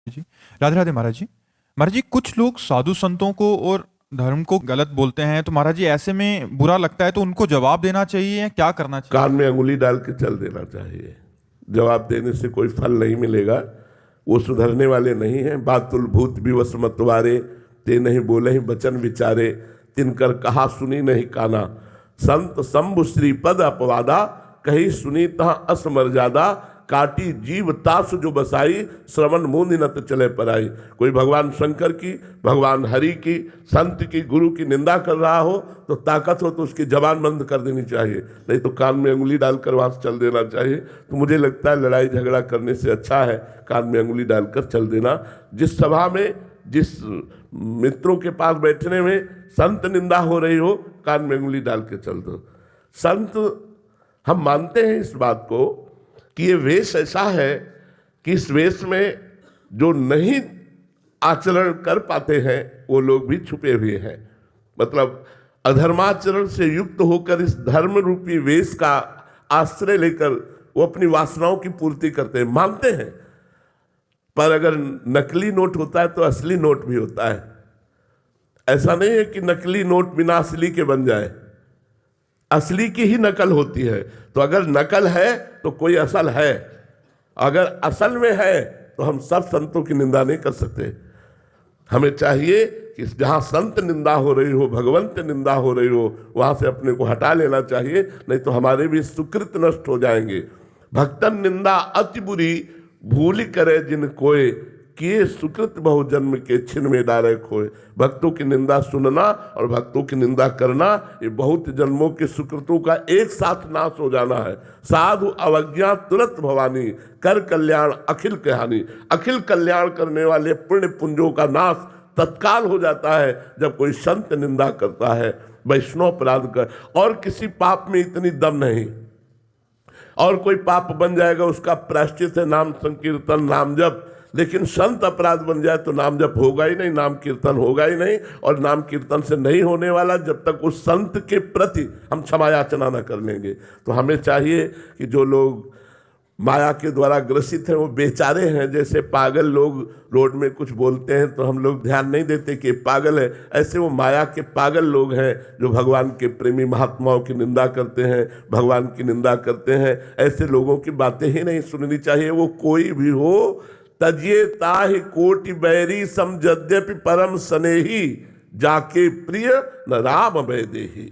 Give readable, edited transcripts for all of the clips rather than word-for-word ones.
जी। राधे राधे महाराज जी। महाराज जी, कुछ लोग साधु संतों को और धर्म को गलत बोलते हैं, तो महाराज जी ऐसे में बुरा लगता है तो उनको जवाब देना चाहिए या क्या करना चाहिए? कान में अंगुली डाल के चल देना चाहिए। जवाब देने से कोई फल नहीं मिलेगा, वो सुधरने वाले नहीं हैं। बातुल भूत विवश मतवारे, ते नहीं बोले ही बचन विचारे, तिनकर कहा सुनी नहीं काना। संत शंभु श्रीपद अपवादा, कही सुनी तहा असमर्यादा। काटी जीव तास जो बसाई, श्रवण मुंद नत चले पराई। कोई भगवान शंकर की, भगवान हरि की, संत की, गुरु की निंदा कर रहा हो तो ताकत हो तो उसकी जबान बंद कर देनी चाहिए, नहीं तो कान में अंगुली डालकर वहां से चल देना चाहिए। तो मुझे लगता है लड़ाई झगड़ा करने से अच्छा है कान में अंगुली डालकर चल देना। जिस सभा में, जिस मित्रों के पास बैठने में संत निंदा हो रही हो, कान में अंगुली डाल के चल दो। संत, हम मानते हैं इस बात को कि ये वेश ऐसा है कि इस वेश में जो नहीं आचरण कर पाते हैं वो लोग भी छुपे हुए हैं। मतलब अधर्माचरण से युक्त होकर इस धर्म रूपी वेश का आश्रय लेकर वो अपनी वासनाओं की पूर्ति करते हैं, मानते हैं। पर अगर नकली नोट होता है तो असली नोट भी होता है। ऐसा नहीं है कि नकली नोट बिना असली के बन जाए, असली की ही नकल होती है। तो अगर नकल है तो कोई असल है, अगर असल में है तो हम सब संतों की निंदा नहीं कर सकते। हमें चाहिए कि जहां संत निंदा हो रही हो, भगवंत निंदा हो रही हो, वहां से अपने को हटा लेना चाहिए, नहीं तो हमारे भी सुकृत नष्ट हो जाएंगे। भक्तन निंदा अति बुरी, भूल करे जिन कोय, किए सुकृत बहु जन्म के छिन में डारे खोए। भक्तों की निंदा सुनना और भक्तों की निंदा करना, ये बहुत जन्मों के सुकृतों का एक साथ नाश हो जाना है। साधु अवज्ञा तुरंत भवानी, कर कल्याण अखिल कहानी। अखिल कल्याण करने वाले पुण्य पुंजों का नाश तत्काल हो जाता है जब कोई संत निंदा करता है, वैष्णव अपराध कर। और किसी पाप में इतनी दम नहीं, और कोई पाप बन जाएगा उसका प्रायश्चित है नाम संकीर्तन, नाम जप। लेकिन संत अपराध बन जाए तो नाम जप होगा ही नहीं, नाम कीर्तन होगा ही नहीं। और नाम कीर्तन से नहीं होने वाला जब तक उस संत के प्रति हम क्षमा याचना न कर लेंगे। तो हमें चाहिए कि जो लोग माया के द्वारा ग्रसित हैं वो बेचारे हैं। जैसे पागल लोग रोड में कुछ बोलते हैं तो हम लोग ध्यान नहीं देते कि पागल है, ऐसे वो माया के पागल लोग हैं जो भगवान के प्रेमी महात्माओं की निंदा करते हैं, भगवान की निंदा करते हैं। ऐसे लोगों की बातें ही नहीं सुननी चाहिए, वो कोई भी हो। तजिए ताहि कोटि बैरी, सम यद्यपि परम स्नेही, जाके प्रिय न राम भय देही।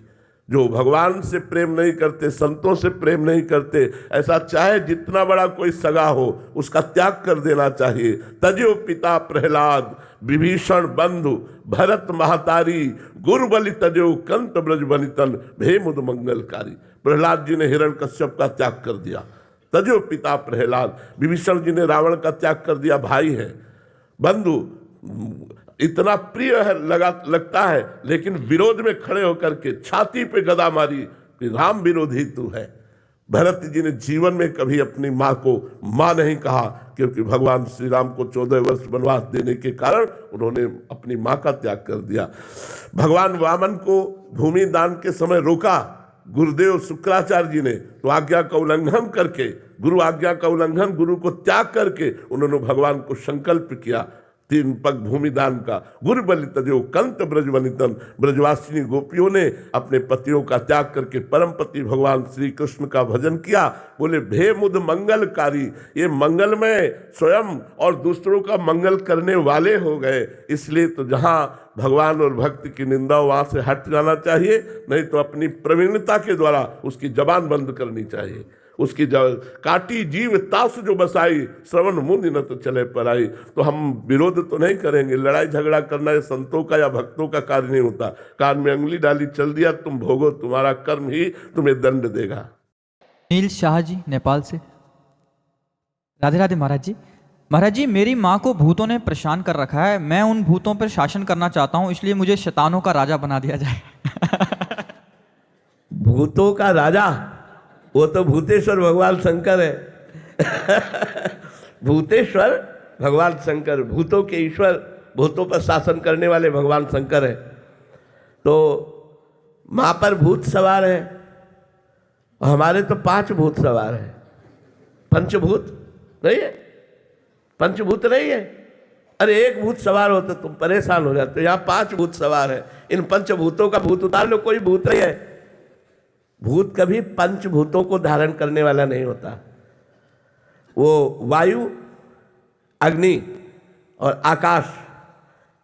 जो भगवान से प्रेम नहीं करते, संतों से प्रेम नहीं करते, ऐसा चाहे जितना बड़ा कोई सगा हो उसका त्याग कर देना चाहिए। तजो पिता प्रहलाद, विभीषण बंधु भरत महतारी, गुरु बलि तजो कंत ब्रज बनितन, भे मुद मंगलकारी। प्रहलाद जी ने हिरण्यकश्यप का त्याग कर दिया, तजो पिता प्रहलाद। विभीषण जी ने रावण का त्याग कर दिया, भाई है, बंधु, इतना प्रिय है लगता है, लेकिन विरोध में खड़े होकर के छाती पे गदा मारी कि राम विरोधी तू है। भरत जी ने जीवन में कभी अपनी माँ को माँ नहीं कहा, क्योंकि भगवान श्री राम को 14 वर्ष वनवास देने के कारण उन्होंने अपनी माँ का त्याग कर दिया। भगवान वामन को भूमि दान के समय रोका गुरुदेव शुक्राचार्य जी ने, तो आज्ञा का उल्लंघन करके, गुरु आज्ञा का उल्लंघन, गुरु को त्याग करके उन्होंने भगवान को संकल्प किया 3 पग भूमि दान का। गुरु बलि तजो कंत ब्रज बनितन। ब्रजवासिनी गोपियों ने अपने पतियों का त्याग करके परम पति भगवान श्री कृष्ण का भजन किया। बोले भे मुद मंगलकारी, ये मंगलमय स्वयं और दूसरों का मंगल करने वाले हो गए। इसलिए तो जहाँ भगवान और भक्त की निंदा वहाँ से हट जाना चाहिए, नहीं तो अपनी प्रवीणता के द्वारा उसकी जबान बंद करनी चाहिए। उसकी काटी जीव तास जो बसाई, श्रवण मुंद न तो चले पराई। तो हम विरोध तो नहीं करेंगे, लड़ाई झगड़ा करना ये संतों का या भक्तों का कार्य नहीं होता। कान में अंगुली डाली चल दिया, तुम भोगो, तुम्हारा कर्म ही तुम्हें दंड देगा। नील शाह जी नेपाल से। राधे राधे महाराज जी। महाराज जी, मेरी माँ को भूतों ने परेशान कर रखा है, मैं उन भूतों पर शासन करना चाहता हूँ, इसलिए मुझे शैतानों का राजा बना दिया जाए। भूतों का राजा? वो तो भूतेश्वर भगवान शंकर है। भूतेश्वर भगवान शंकर, भूतों के ईश्वर, भूतों पर शासन करने वाले भगवान शंकर है। तो माँ पर भूत सवार है, हमारे तो 5 भूत सवार है। पंचभूत नहीं है, पंचभूत नहीं है, अरे एक भूत सवार हो तो तुम परेशान हो जाते हो, यहाँ 5 भूत सवार है, इन पंचभूतों का भूत उतार लो, कोई भूत नहीं है। भूत कभी पंचभूतों को धारण करने वाला नहीं होता। वो वायु, अग्नि और आकाश,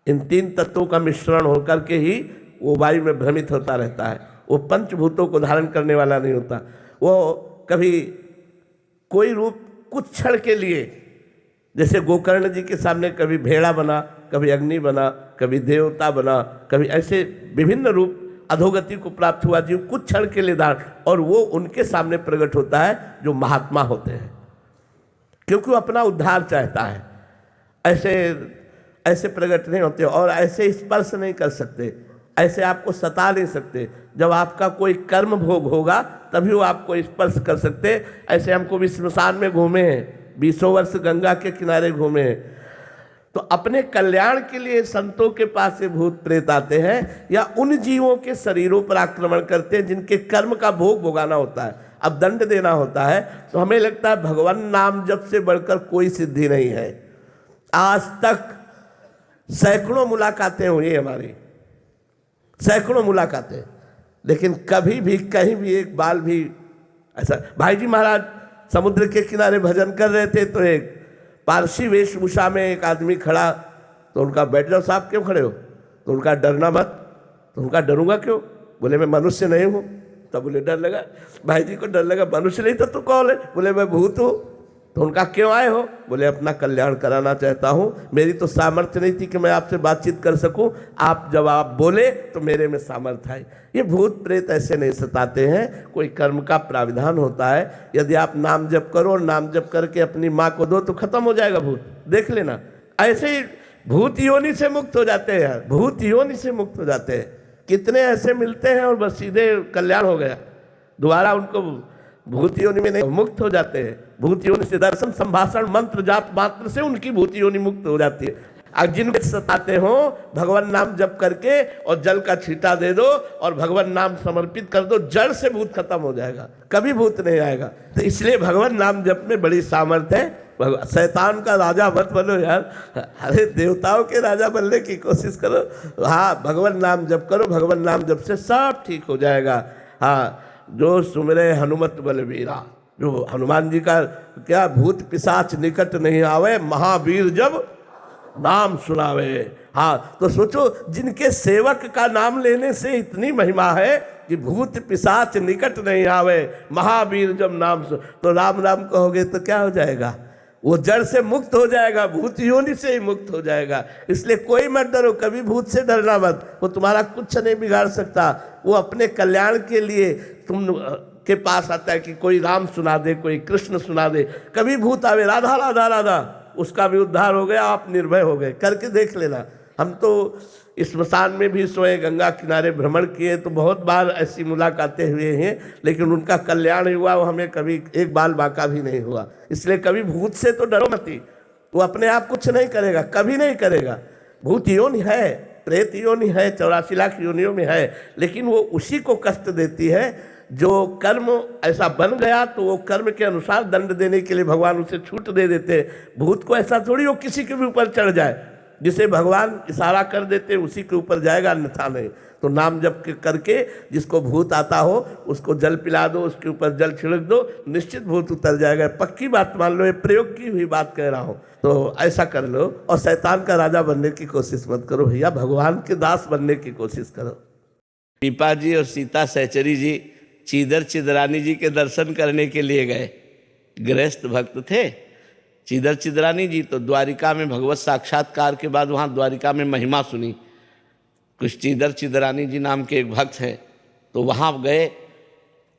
इन 3 तत्वों का मिश्रण होकर के ही वो वायु में भ्रमित होता रहता है। वो पंचभूतों को धारण करने वाला नहीं होता। वो कभी कोई रूप कुछ क्षण के लिए, जैसे गोकर्ण जी के सामने कभी भेड़ा बना, कभी अग्नि बना, कभी देवता बना, कभी ऐसे विभिन्न रूप अधोगति को प्राप्त हुआ जीव कुछ क्षण के लिए धारण, और वो उनके सामने प्रकट होता है जो महात्मा होते हैं, क्योंकि वो अपना उद्धार चाहता है। ऐसे प्रकट नहीं होते और ऐसे स्पर्श नहीं कर सकते, ऐसे आपको सता नहीं सकते। जब आपका कोई कर्म भोग होगा तभी वो आपको स्पर्श कर सकते। ऐसे हमको भी श्मशान में घूमे हैं, 20 वर्ष गंगा के किनारे घूमे हैं, तो अपने कल्याण के लिए संतों के पास से भूत प्रेत आते हैं या उन जीवों के शरीरों पर आक्रमण करते हैं जिनके कर्म का भोग भोगाना होता है, अब दंड देना होता है। तो हमें लगता है भगवान नाम जप से बढ़कर कोई सिद्धि नहीं है। आज तक सैकड़ों मुलाकातें हुई हमारी, सैकड़ों मुलाकातें, लेकिन कभी भी कहीं भी एक बाल भी ऐसा। भाई जी महाराज समुद्र के किनारे भजन कर रहे थे, तो एक पारसी वेशभूषा में एक आदमी खड़ा, तो उनका बैठ जाओ साहब, क्यों खड़े हो? तो उनका डरना मत। तो उनका डरूंगा क्यों? बोले मैं मनुष्य नहीं हूँ। तब बोले डर लगा, भाई जी को डर लगा, मनुष्य नहीं तो तू कौन है? बोले मैं भूत हूँ। तो उनका क्यों आए हो? बोले अपना कल्याण कराना चाहता हूँ, मेरी तो सामर्थ्य नहीं थी कि मैं आपसे बातचीत कर सकूं, आप जब आप बोले तो मेरे में सामर्थ्य आई। ये भूत प्रेत ऐसे नहीं सताते हैं, कोई कर्म का प्राविधान होता है। यदि आप नाम जप करो और नाम जप करके अपनी माँ को दो तो खत्म हो जाएगा भूत, देख लेना। ऐसे ही भूत योनि से मुक्त हो जाते हैं यार, भूत योनि से मुक्त हो जाते हैं। कितने ऐसे मिलते हैं और बस सीधे कल्याण हो गया, दोबारा उनको भूत योनि में नहीं, मुक्त हो जाते हैं। भूत योनि से दर्शन संभाषण मंत्र जाप मात्र से उनकी भूत योनि मुक्त हो जाती है। अब जिनको सताते हो भगवान नाम जप करके और जल का छींटा दे दो और भगवान नाम समर्पित कर दो, जड़ से भूत खत्म हो जाएगा, कभी भूत नहीं आएगा। तो इसलिए भगवान नाम जप में बड़ी सामर्थ्य है। शैतान का राजा मत बनो यार, अरे देवताओं के राजा बनने की कोशिश करो। हाँ, भगवान नाम जप करो, भगवान नाम जप से सब ठीक हो जाएगा। हाँ, जो सुमिरे हनुमत बलवीरा, जो हनुमान जी का क्या, भूत पिशाच निकट नहीं आवे, महावीर जब नाम सुनावे। हाँ, तो सोचो जिनके सेवक का नाम लेने से इतनी महिमा है कि भूत पिशाच निकट नहीं आवे, महावीर जब नाम तो राम राम कहोगे तो क्या हो जाएगा? वो जड़ से मुक्त हो जाएगा, भूत योनि से ही मुक्त हो जाएगा। इसलिए कोई मत डरो, कभी भूत से डरना मत, वो तुम्हारा कुछ नहीं बिगाड़ सकता। वो अपने कल्याण के लिए तुम के पास आता है कि कोई राम सुना दे, कोई कृष्ण सुना दे। कभी भूत आवे राधा राधा राधा, उसका भी उद्धार हो गया, आप निर्भय हो गए। करके देख लेना। हम तो स्मशान में भी सोए, गंगा किनारे भ्रमण किए, तो बहुत बार ऐसी मुलाकातें हुए हैं, लेकिन उनका कल्याण हुआ, वो हमें कभी एक बाल बाका भी नहीं हुआ। इसलिए कभी भूत से तो डरो मत ही, वो अपने आप कुछ नहीं करेगा, कभी नहीं करेगा। भूत योनि है, प्रेत योनि है, 84 लाख योनियों में है, लेकिन वो उसी को कष्ट देती है जो कर्म ऐसा बन गया, तो वो कर्म के अनुसार दंड देने के लिए भगवान उसे छूट दे देते। भूत को ऐसा थोड़ी वो किसी के भी ऊपर चढ़ जाए, जिसे भगवान इशारा कर देते उसी के ऊपर जाएगा, अन्यथा नहीं। तो नाम जप करके जिसको भूत आता हो उसको जल पिला दो, उसके ऊपर जल छिड़क दो, निश्चित भूत उतर जाएगा। पक्की बात मान लो, ये प्रयोग की हुई बात कह रहा हूँ। तो ऐसा कर लो और शैतान का राजा बनने की कोशिश मत करो भैया, भगवान के दास बनने की कोशिश करो। पीपा जी और सीता सहचरी जी चीदर चिदरानी जी के दर्शन करने के लिए गए। गृहस्थ भक्त थे चीदर चिदरानी जी, तो द्वारिका में भगवत साक्षात्कार के बाद वहाँ द्वारिका में महिमा सुनी। कुछ चीदर चिदरानी जी नाम के एक भक्त हैं, तो वहाँ गए।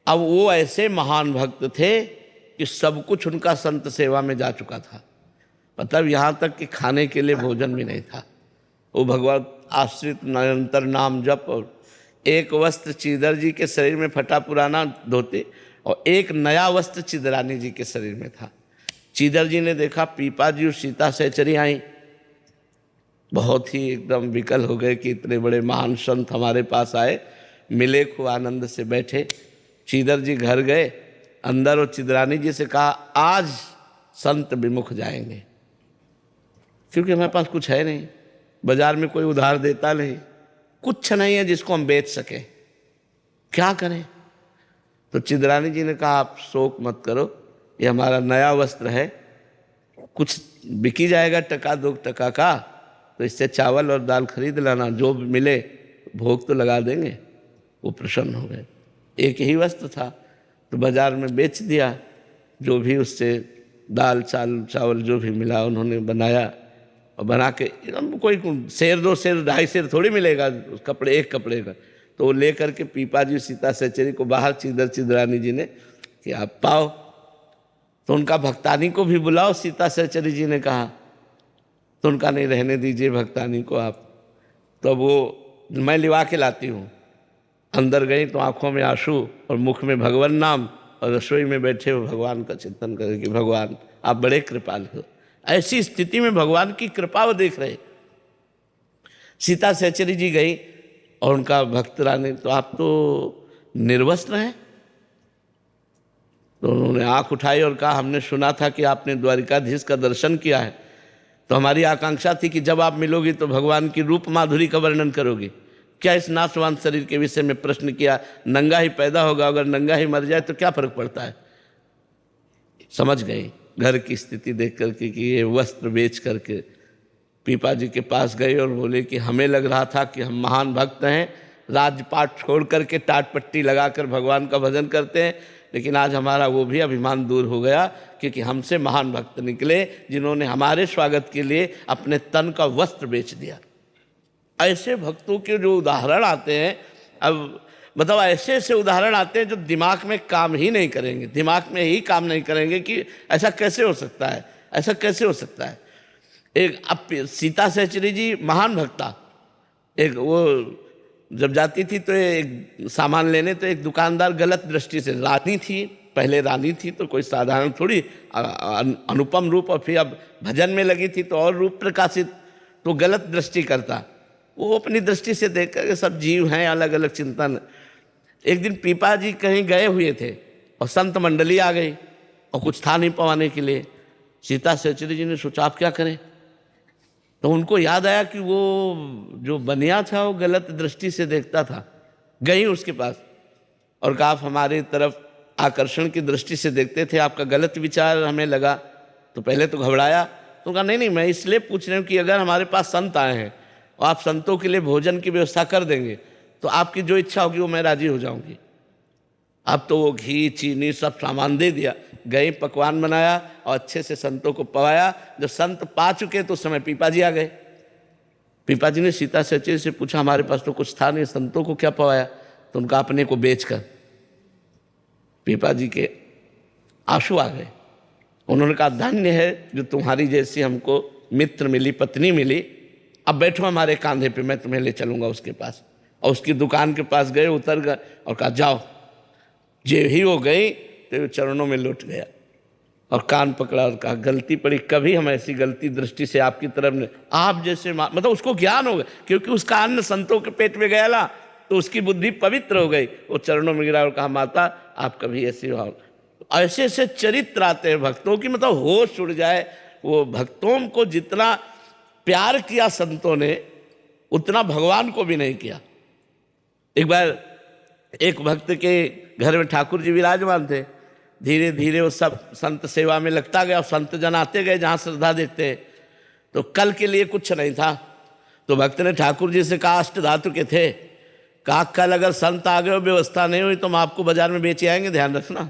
अब वो ऐसे महान भक्त थे कि सब कुछ उनका संत सेवा में जा चुका था, मतलब यहाँ तक कि खाने के लिए भोजन भी नहीं था। वो भगवत आश्रित निरंतर नाम जप, और एक वस्त्र चीदर जी के शरीर में फटा पुराना धोती और एक नया वस्त्र चिदरानी जी के शरीर में था। चीदर जी ने देखा पीपा जी और सीता सहचरी आई, बहुत ही एकदम विकल हो गए कि इतने बड़े महान संत हमारे पास आए। मिले, खूब आनंद से बैठे। चीदर जी घर गए अंदर और चिदरानी जी से कहा आज संत विमुख जाएंगे। क्योंकि हमारे पास कुछ है नहीं, बाजार में कोई उधार देता नहीं, कुछ नहीं है जिसको हम बेच सकें, क्या करें। तो चिदरानी जी ने कहा आप शोक मत करो, ये हमारा नया वस्त्र है, कुछ बिकी जाएगा 1-2 का, तो इससे चावल और दाल खरीद लाना, जो भी मिले भोग तो लगा देंगे। वो प्रसन्न हो गए। एक ही वस्त्र था तो बाजार में बेच दिया, जो भी उससे दाल चावल जो भी मिला उन्होंने बनाया, और बना के कोई सेर 2 सेर 2.5 सेर थोड़ी मिलेगा उस कपड़े, एक कपड़े का। तो वो ले करके पीपा जी सीता सहचरी को बाहर चिदरानी जी ने कि आप पाओ, तो उनका भक्तानी को भी बुलाओ, सीता सहचरी जी ने कहा। तो उनका नहीं, रहने दीजिए भक्तानी को आप। तो वो मैं लिवा के लाती हूँ। अंदर गई तो आंखों में आंसू और मुख में भगवान नाम, और रसोई में बैठे हुए भगवान का चिंतन करें कि भगवान आप बड़े कृपालु हो। ऐसी स्थिति में भगवान की कृपा वो देख रहे। सीता सहचरी जी गई और उनका भक्त रानी, तो आप तो निर्वस्त्र हैं। तो उन्होंने आंख उठाई और कहा हमने सुना था कि आपने द्वारिकाधीश का दर्शन किया है, तो हमारी आकांक्षा थी कि जब आप मिलोगी तो भगवान की रूप माधुरी का वर्णन करोगी। क्या इस नाशवान शरीर के विषय में प्रश्न किया, नंगा ही पैदा होगा, अगर नंगा ही मर जाए तो क्या फर्क पड़ता है। समझ गई घर की स्थिति देख करके कि ये वस्त्र बेच करके पीपा जी के पास गए और बोले कि हमें लग रहा था कि हम महान भक्त हैं, राजपाट छोड़ करके टाट पट्टी लगाकर भगवान का भजन करते हैं, लेकिन आज हमारा वो भी अभिमान दूर हो गया, क्योंकि हमसे महान भक्त निकले जिन्होंने हमारे स्वागत के लिए अपने तन का वस्त्र बेच दिया। ऐसे भक्तों के जो उदाहरण आते हैं, अब मतलब ऐसे ऐसे उदाहरण आते हैं जो दिमाग में काम ही नहीं करेंगे, दिमाग में ही काम नहीं करेंगे कि ऐसा कैसे हो सकता है, ऐसा कैसे हो सकता है। एक अब सीता सहचरी जी महान भक्ता, एक वो जब जाती थी तो एक सामान लेने, तो एक दुकानदार गलत दृष्टि से, रानी थी, पहले रानी थी तो कोई साधारण थोड़ी, अनुपम रूप, और फिर अब भजन में लगी थी तो और रूप प्रकाशित, तो गलत दृष्टि करता। वो अपनी दृष्टि से देख कर सब जीव हैं, अलग अलग चिंतन। एक दिन पीपा जी कहीं गए हुए थे और संत मंडली आ गई और कुछ था नहीं पवाने के लिए। सीता सहचरी जी ने सोचा आप क्या करें, तो उनको याद आया कि वो जो बनिया था वो गलत दृष्टि से देखता था। गई उसके पास और कहा आप हमारी तरफ आकर्षण की दृष्टि से देखते थे, आपका गलत विचार हमें लगा। तो पहले तो घबराया, तो कहा नहीं मैं इसलिए पूछ रही हूँ कि अगर हमारे पास संत आए हैं और आप संतों के लिए भोजन की व्यवस्था कर देंगे तो आपकी जो इच्छा होगी वो मैं राजी हो जाऊंगी। अब तो वो घी चीनी सब सामान दे दिया, गए पकवान बनाया और अच्छे से संतों को पवाया। जब संत पा चुके तो उस समय पीपा जी आ गए। पीपा जी ने सीता सहचरी से पूछा हमारे पास तो कुछ था नहीं, संतों को क्या पवाया, तो उनका अपने को बेचकर। पीपा जी के आंसू आ गए। उन्होंने कहा धन्य है जो तुम्हारी जैसी हमको मित्र मिली, पत्नी मिली, अब बैठो हमारे कांधे पे, मैं तुम्हें ले चलूंगा उसके पास। और उसकी दुकान के पास गए, उतर गए और कहा जाओ। जे ही वो गई तो चरणों में लौट गया और कान पकड़ा और कहा गलती पड़ी, कभी हम ऐसी गलती दृष्टि से आपकी तरफ ने, आप जैसे मतलब उसको ज्ञान हो गया, क्योंकि उसका अन्न संतों के पेट में गया ला, तो उसकी बुद्धि पवित्र हो गई। वो चरणों में गिरा और कहा माता आप कभी ऐसी भाव। ऐसे ऐसे चरित्र आते हैं भक्तों की, मतलब होश उड़ जाए। वो भक्तों को जितना प्यार किया संतों ने उतना भगवान को भी नहीं किया। एक बार एक भक्त के घर में ठाकुर जी विराजमान थे। धीरे धीरे वो सब संत सेवा में लगता गया और संत जन आते गए जहाँ श्रद्धा देखते हैं। तो कल के लिए कुछ नहीं था, तो भक्त ने ठाकुर जी से कहा, अष्ट धातु के थे, कहा कल अगर संत आ गए और व्यवस्था नहीं हुई तो हम आपको बाजार में बेचे आएंगे, ध्यान रखना।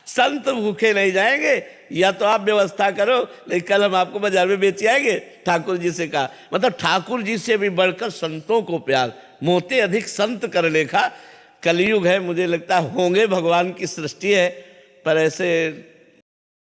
संत भूखे नहीं जाएंगे, या तो आप व्यवस्था करो, लेकिन कल हम आपको बाजार में बेचे आएंगे। ठाकुर जी से कहा, मतलब ठाकुर जी से भी बढ़कर संतों को प्यार, मोते अधिक संत कर लेखा। कलयुग है, मुझे लगता है होंगे, भगवान की सृष्टि है, पर ऐसे